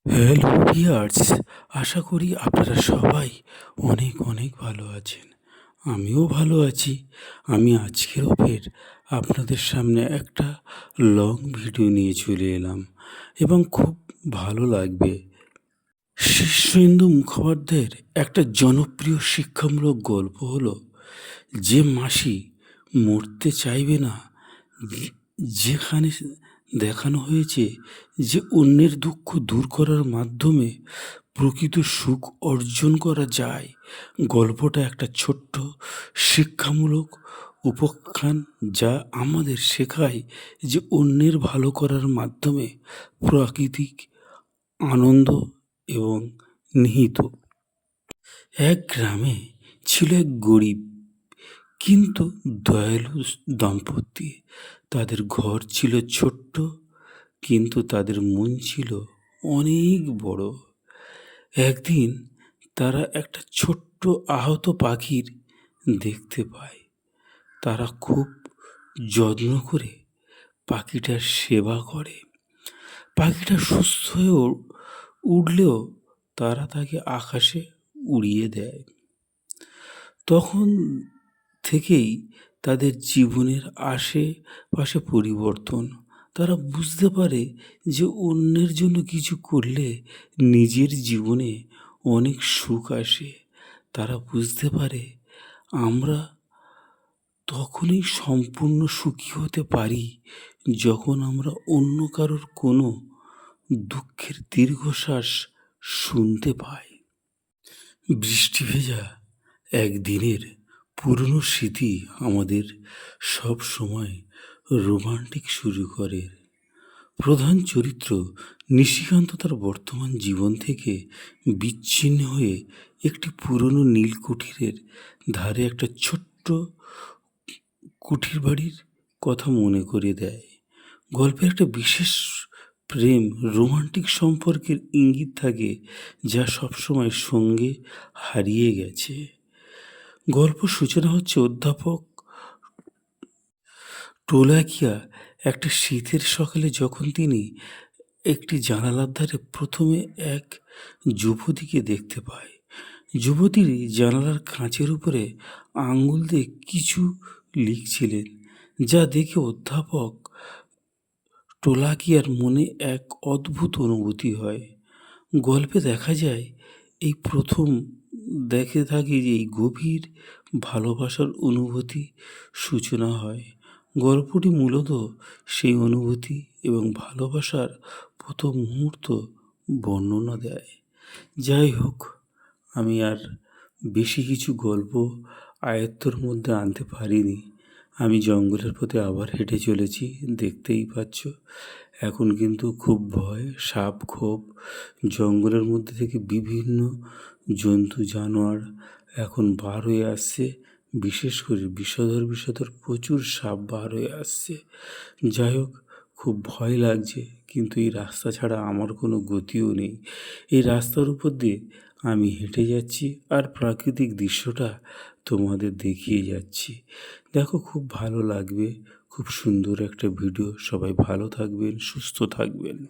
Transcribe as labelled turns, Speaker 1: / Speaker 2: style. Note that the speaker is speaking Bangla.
Speaker 1: হ্যালো ভিউয়ার্স, আশা করি আপনারা সবাই অনেক অনেক ভালো আছেন। আমিও ভালো আছি। আমি আজকেও ফের আপনাদের সামনে একটা লং ভিডিও নিয়ে চলে এলাম এবং খুব ভালো লাগবে। শীর্ষেন্দু মুখোপাধ্যায়ের একটা জনপ্রিয় শিক্ষামূলক গল্প হলো যে মাসি মরতে চাইবে না, যেখানে দেখানো হয়েছে যে অন্যের দুঃখ দূর করার মাধ্যমে প্রকৃত সুখ অর্জন করা যায়। গল্পটা একটা ছোট্ট শিক্ষামূলক উপাখ্যান যা আমাদের শেখায় যে অন্যের ভালো করার মাধ্যমে প্রাকৃতিক আনন্দ এবং নিহিত। এক গ্রামে ছিল এক গরিব কিন্তু দয়ালু দম্পতি। তাদের ঘর ছিল ছোট্ট, কিন্তু তাদের মন ছিল অনেক বড়। একদিন তারা একটা ছোট্ট আহত পাখির দেখতে পায়। তারা খুব যত্ন করে পাখিটার সেবা করে। পাখিটা সুস্থ হয়ে উঠলেও তারা তাকে আকাশে উড়িয়ে দেয়। তখন থেকেই তাদের জীবনের আশেপাশে পরিবর্তন। তারা বুঝতে পারে যে অন্যের জন্য কিছু করলে নিজের জীবনে অনেক সুখ আসে। তারা বুঝতে পারে আমরা তখনই সম্পূর্ণ সুখী হতে পারি যখন আমরা অন্য কারোর কোনো দুঃখের দীর্ঘশ্বাস শুনতে পাই। বৃষ্টি ভেজা একদিনের পুরনো স্মৃতি আমাদের সব সময় রোমান্টিক শুরু করে। প্রধান চরিত্র নিশিকান্ত তার বর্তমান জীবন থেকে বিচ্ছিন্ন হয়ে একটি পুরনো নীল কুঠিরের ধারে একটা ছোট্ট কুঠির বাড়ির কথা মনে করে দেয়। গল্পে একটা বিশেষ প্রেম রোমান্টিক সম্পর্কের ইঙ্গিত থাকে যা সবসময় সঙ্গে হারিয়ে গেছে। গল্প সূচনা হচ্ছে অধ্যাপক টোলাকিয়া একটা শীতের সকালে যখন তিনি একটি জানালার ধারে প্রথমে এক যুবতীকে দেখতে পায়। যুবতীর জানালার কাঁচের উপরে আঙুল দিয়ে কিছু লিখছিলেন, যা দেখে অধ্যাপক টোলাকিয়ার মনে এক অদ্ভুত অনুভূতি হয়। গল্পে দেখা যায় এই প্রথম দেখে থাকি যে এই গভীর ভালোবাসার অনুভূতি সূচনা হয়। গল্পটি মূলত সেই অনুভূতি এবং ভালোবাসার প্রথম মুহূর্ত বর্ণনা দেয়। যাই হোক, আমি আর বেশি কিছু গল্প আয়ত্তর মধ্যে আনতে পারিনি। আমি জঙ্গলের পথে আবার হেঁটে চলেছি, দেখতেই পাচ্ছ। এখন কিন্তু খুব ভয়, সাপ খোপ, জঙ্গলের মধ্যে থেকে বিভিন্ন জন্তু জানোয়ার এখন বার হয়ে আসছে। বিশেষ করে বিষধর প্রচুর সাপ বার হয়ে আসছে। যাই হোক, খুব ভয় লাগছে, কিন্তু এই রাস্তা ছাড়া আমার কোনো গতিও নেই। এই রাস্তার উপর দিয়ে আমি হেঁটে যাচ্ছি আর প্রাকৃতিক দৃশ্যটা তোমাদের দেখিয়ে যাচ্ছি। দেখো, খুব ভালো লাগবে। খুব সুন্দর একটা ভিডিও। সবাই ভালো থাকবেন, সুস্থ থাকবেন।